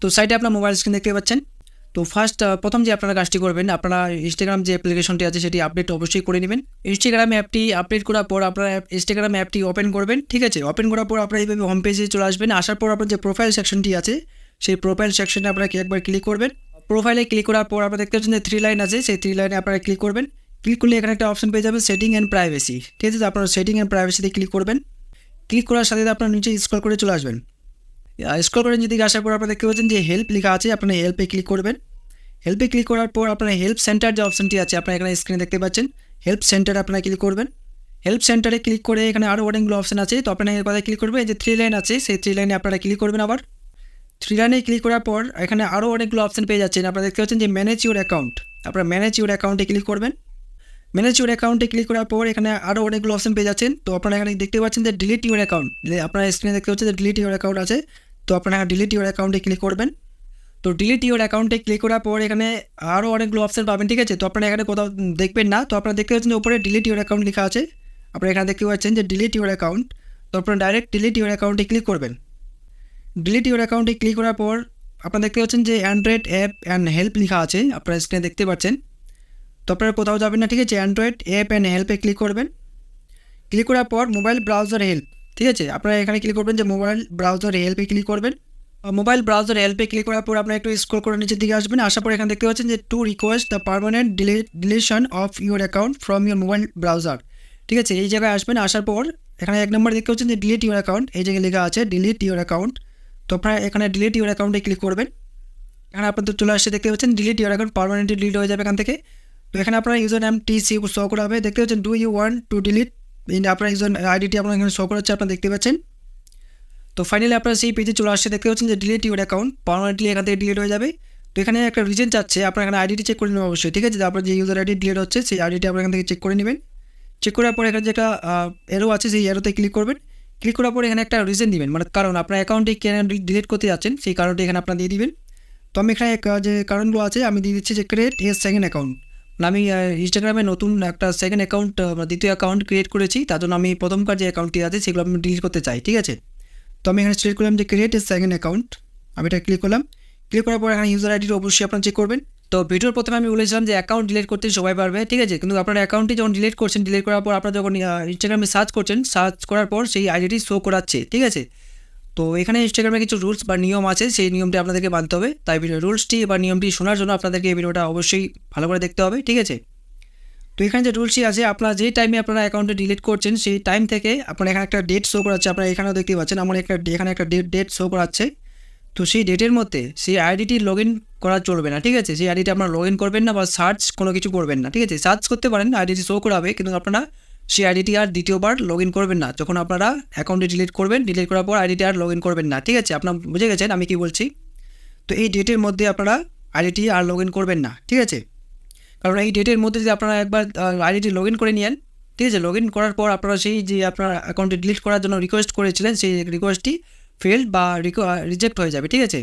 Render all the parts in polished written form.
তো সাইডে আপনার মোবাইল স্ক্রিন দেখতে পাচ্ছেন। তো প্রথম যে আপনারা কাজটি করবেন, আপনারা ইনস্টাগ্রাম যে অ্যাপ্লিকেশনটি আছে সেটি আপডেট অবশ্যই করে নেবেন। ইনস্টাগ্রাম অ্যাপটি আপডেট করার পর আপনারা ইনস্টাগ্রাম অ্যাপটি ওপেন করবেন, ঠিক আছে। ওপেন করার পর আপনারা এইভাবে হোম পেজে চলে আসবেন। আসার পর আপনার যে প্রোফাইল সেকশনটি আছে সেই প্রোফাইল সেকশনে আপনারা একবার ক্লিক করবেন। প্রোফাইলে ক্লিক করার পর আপনারা দেখতে পাচ্ছেন যে 3 লাইন আছে, সেই 3 লাইনে আপনারা ক্লিক করবেন। ক্লিক করলে এখানে একটা অপশন পেয়ে যাবেন সেটিং অ্যান্ড প্রাইভেসি, ঠিক আছে। আপনারা সেটিং অ্যান্ড প্রাইভেসিতে ক্লিক করবেন। ক্লিক করার সাথে আপনারা নিচে স্ক্রল করে চলে আসবেন। স্ক্রল করে যদি আসার পর আপনারা দেখতে পাচ্ছেন যে হেল্প লেখা আছে, আপনারা হেল্পে ক্লিক করবেন। হেল্পে ক্লিক করার পর আপনারা হেল্প সেন্টার যে অপশনটি আছে আপনারা এখানে স্ক্রিনে দেখতে পাচ্ছেন, হেল্প সেন্টারে আপনারা ক্লিক করবেন। হেল্প সেন্টারে ক্লিক করে এখানে আরও অনেকগুলো অপশন আছে, তো আপনারা এর কথায় ক্লিক করবেন। এই যে 3 লাইন আছে সেই 3 লাইনে আপনারা ক্লিক করবেন। আবার 3 লাইনে ক্লিক করার পর এখানে আরও অনেকগুলো অপশন পেয়ে যাচ্ছেন। আপনারা দেখতে পাচ্ছেন যে ম্যানেজ ইউর অ্যাকাউন্ট, আপনারা ম্যানেজ ইউর অ্যাকাউন্টে ক্লিক করবেন। ম্যানেজ ইউর অ্যাকাউন্টে ক্লিক করার পর এখানে আরও অনেকগুলো অপশন পেয়ে যাচ্ছেন। তো আপনারা এখানে দেখতে পাচ্ছেন যে ডিলিট ইউর অ্যাকাউন্ট, আপনারা স্ক্রিনে দেখতে পাচ্ছেন যে ডিলিট ইউর অ্যাকাউন্ট আছে। তো আপনারা ডিলিট ইউর অ্যাকাউন্টে ক্লিক করবেন। তো ডিলিট ইউর অ্যাকাউন্টে ক্লিক করার পর এখানে আরও অনেকগুলো অপশন পাবেন, ঠিক আছে। তো আপনারা এখানে কোথাও দেখবেন না, তো আপনারা দেখতে পাচ্ছেন যে উপরে ডিলিট ইউর অ্যাকাউন্ট লেখা আছে। আপনারা এখানে দেখতে পাচ্ছেন যে ডিলিট ইউর অ্যাকাউন্ট, তো আপনারা ডাইরেক্ট ডিলিট ইউর অ্যাকাউন্টে ক্লিক করবেন। ডিলিট ইউর অ্যাকাউন্টে ক্লিক করার পর আপনারা দেখতে পাচ্ছেন যে অ্যান্ড্রয়েড অ্যাপ অ্যান্ড হেল্প লেখা আছে, আপনারা স্ক্রিনে দেখতে পাচ্ছেন। তো আপনারা কোথাও যাবেন না, ঠিক আছে। অ্যান্ড্রয়েড অ্যাপ অ্যান্ড হেল্পে ক্লিক করবেন। ক্লিক করার পর মোবাইল ব্রাউজার হেল্প, ঠিক আছে। আপনারা এখানে ক্লিক করবেন যে মোবাইল ব্রাউজার হেল্পে ক্লিক করবেন। মোবাইল ব্রাউজার হেল্পে ক্লিক করার পর আপনারা একটু স্ক্রল করে নিচের দিকে আসবেন। আসার পর এখানে দেখতে পাচ্ছেন যে to request the permanent deletion of your account from your mobile browser, ঠিক আছে। এই জায়গায় আসবেন। আসার পর এখানে 1 নম্বর দেখতে পাচ্ছেন যে ডিলিট ইউর অ্যাকাউন্ট, এই জায়গায় লেখা আছে ডিলিট ইউর অ্যাকাউন্ট। তো আপনারা এখানে ডিলিট ইউর অ্যাকাউন্টে ক্লিক করবেন। এখানে আপনাদের চলে আসছে, দেখতে পাচ্ছেন delete your account permanently delete হয়ে যাবে এখান থেকে। তো এখানে আপনার ইউজার নেম টিসি শো করা হবে, দেখতে পাচ্ছেন do you want to delete, আপনার ইউজার আইডিটি আপনার এখানে শো করাচ্ছে, আপনারা দেখতে পাচ্ছেন। তো ফাইনালি আপনারা সেই পেজে চলে আসছে, দেখতে পাচ্ছেন যে ডিলিট ইউর অ্যাকাউন্ট পার্মানেন্টলি এখান থেকে ডিলিট হয়ে যাবে। তো এখানে একটা রিজন চাচ্ছে, আপনার এখানে আইডিটি চেক করে নেবেন অবশ্যই, ঠিক আছে। আপনার যে ইউজার আইডি ডিলিট হচ্ছে সেই আইডিটি আপনার এখান থেকে চেক করে নেবেন। চেক করার পর এখানে যেটা এরো আছে সেই এরোতে ক্লিক করবেন। ক্লিক করার পর এখানে একটা রিজন দিবেন, মানে কারণ আপনার অ্যাকাউন্টটি কেন ডিলিট করতে যাচ্ছেন সেই কারণটি এখানে আপনারা দিয়ে দিবেন। তো আমি এখানে যে কারণগুলো আছে আমি দিয়ে দিচ্ছি যে ক্রিয়েট এ সেকেন্ড অ্যাকাউন্ট, আমি ইনস্টাগ্রামে নতুন একটা সেকেন্ড অ্যাকাউন্ট, দ্বিতীয় অ্যাকাউন্ট ক্রিয়েট করেছি, তার জন্য আমি প্রথমকার যে অ্যাকাউন্টটি আছে সেগুলো আমি ডিলিট করতে চাই, ঠিক আছে। তো আমি এখানে সিলেক্ট করলাম যে ক্রিয়েট এ সেকেন্ড অ্যাকাউন্ট, আমি এটা ক্লিক করলাম। ক্লিক করার পর এখানে ইউজার আইডিটা অবশ্যই আপনারা চেক করবেন। তো ভিডিওর প্রথমে আমি বলেছিলাম যে অ্যাকাউন্ট ডিলিট করতে সবাই পারবে, ঠিক আছে। কিন্তু আপনার অ্যাকাউন্টটি যখন ডিলিট করছেন, ডিলিট করার পর আপনারা যখন ইনস্টাগ্রামে সার্চ করছেন, সার্চ করার পর সেই আইডিটি শো করাচ্ছে, ঠিক আছে। তো এখানে ইনস্টাগ্রামে কিছু রুলস বা নিয়ম আছে, সেই নিয়মটি আপনাদেরকে মানতে হবে। তাই রুলসটি বা নিয়মটি শোনার জন্য আপনাদেরকে এই ভিডিওটা অবশ্যই ভালো করে দেখতে হবে, ঠিক আছে। তো এখানে যে রুলসটি আছে, আপনারা যে টাইমে আপনারা অ্যাকাউন্টে ডিলিট করছেন সেই টাইম থেকে আপনার এখানে একটা ডেট শো করাচ্ছে, আপনারা এখানেও দেখতে পাচ্ছেন আমার এখানে একটা ডেট শো করাচ্ছে। তো সেই ডেটের মধ্যে সেই আইডিটি লগ ইন করা চলবে না, ঠিক আছে। সেই আইডিটি আপনারা লগ ইন করবেন না বা সার্চ কোনো কিছু করবেন না, ঠিক আছে। সার্চ করতে পারেন, আইডিটি শো করাবে, কিন্তু আপনারা সেই আইডিটি আর দ্বিতীয়বার লগ ইন করবেন না যখন আপনারা অ্যাকাউন্টে ডিলিট করবেন। ডিলিট করার পর আইডিটি আর লগ ইন করবেন না, ঠিক আছে। আপনারা বুঝে গেছেন আমি কি বলছি। তো এই ডেটের মধ্যে আপনারা আইডিটি আর লগ ইন করবেন না, ঠিক আছে। কারণ এই ডেটের মধ্যে যদি আপনারা একবার আইডিটি লগ ইন করে নিয়েন, ঠিক আছে, লগ ইন করার পর আপনারা সেই যে আপনার অ্যাকাউন্টে ডিলিট করার জন্য রিকোয়েস্ট করেছিলেন সেই রিকোয়েস্টটি ফেলড বা রিজেক্ট হয়ে যাবে, ঠিক আছে।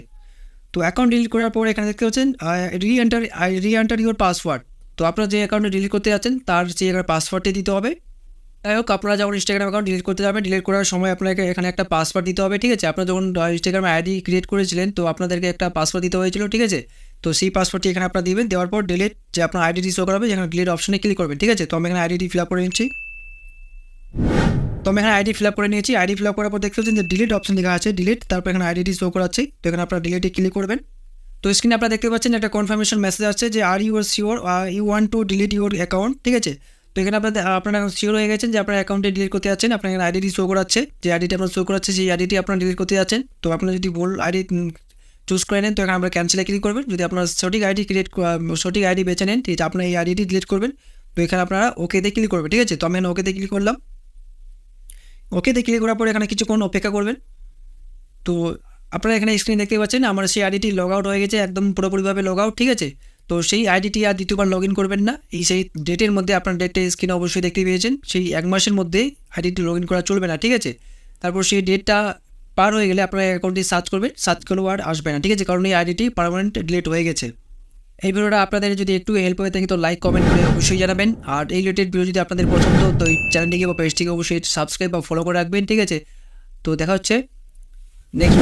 তো অ্যাকাউন্ট ডিলিট করার পর এখানে দেখতে পাচ্ছেন রি এন্টার ইউর পাসওয়ার্ড। তো আপনারা যে অ্যাকাউন্টে ডিলিট করতে যাচ্ছেন তার সেই পাসওয়ার্ডটি দিতে হবে। যাই হোক, আপনারা যখন ইনস্টাগ্রাম অ্যাকাউন্ট ডিলিট করতে যাবেন, ডিলিট করার সময় আপনাকে এখানে একটা পাসওয়ার্ড দিতে হবে, ঠিক আছে। আপনারা যখন ইনস্টাগ্রামে আইডি ক্রিয়েট করেছিলেন তো আপনাদেরকে একটা পাসওয়ার্ড দিতে হয়েছিল, ঠিক আছে। তো সেই পাসওয়ার্ডটি এখানে আপনারা দিবেন। দেওয়ার পর ডিলিট যে আপনার আইডিটি শো করাবে, যেখানে ডিলিট অপশনে ক্লিক করবেন, ঠিক আছে। তো আমি এখানে আইডিটি ফিল আপ করে নিচ্ছি। তো আমি এখানে আইডি ফিল আপ করে নিয়েছি। আইডি ফিল আপ করার পর দেখতে পাচ্ছেন যে ডিলিট অপশন লেখা আছে, ডিলিট, তারপর এখানে আইডিটি শো করাচ্ছে। তো এখানে আপনারা ডিলিটে ক্লিক করবেন। তো স্ক্রিনে আপনারা দেখতে পাচ্ছেন একটা কনফার্মেশন মেসেজ আসছে যে are you are sure you want to delete your account, ঠিক আছে। তো এখানে আপনারা শিওর হয়ে গেছেন যে আপনার অ্যাকাউন্টে ডিলিট করতে যাচ্ছেন। আপনার এখানে আইডিটি শো করাচ্ছে, যে আইডিটি আপনার শো করাচ্ছে সেই আইডিটি আপনারা ডিলিট করতে যাচ্ছেন। তো আপনারা যদি ভুল আইডি চুজ করে নেন তো এখানে আমরা ক্যান্সেলে ক্লিক করবেন। যদি আপনার সঠিক আইডি বেছে নেন, ঠিক আছে, আপনার এই আইডিটি ডিলিট করবেন। তো এখানে আপনারা ওকেতে ক্লিক করবেন, ঠিক আছে। তো আমি এখানে ওকেতে ক্লিক করলাম। ওকেতে ক্লিক করার পরে এখানে কিছুক্ষণ অপেক্ষা করবেন। তো আপনারা এখানে স্ক্রিনে দেখতে পাচ্ছেন আমার সেই আইডিটি লগ আউট হয়ে গেছে, একদম পুরোপুরিভাবে লগ আউট, ঠিক আছে। তো সেই আইডিটি আর দ্বিতীয়বার লগ ইন করবেন না। সেই ডেটের মধ্যে আপনার ডেটটা স্ক্রিনে অবশ্যই দেখতে পেয়েছেন, সেই 1 মাসের মধ্যে আইডিটি লগ ইন করা চলবে না, ঠিক আছে। তারপর সেই ডেটটা পার হয়ে গেলে আপনার অ্যাকাউন্টটি সার্চ করবেন, সার্চ করলেও আর আসবে না, ঠিক আছে, কারণ এই আইডিটি পার্মানেন্ট ডিলিট হয়ে গেছে। এই ভিডিওটা আপনাদের যদি একটু হেল্প হয়ে থাকে তো লাইক কমেন্ট করে অবশ্যই জানাবেন। আর এই রিলেটেড ভিডিও যদি আপনাদের পছন্দ তো এই চ্যানেলটিকে বা পেজটিকে অবশ্যই সাবস্ক্রাইব বা ফলো করে রাখবেন, ঠিক আছে। তো দেখা হচ্ছে নেক্সট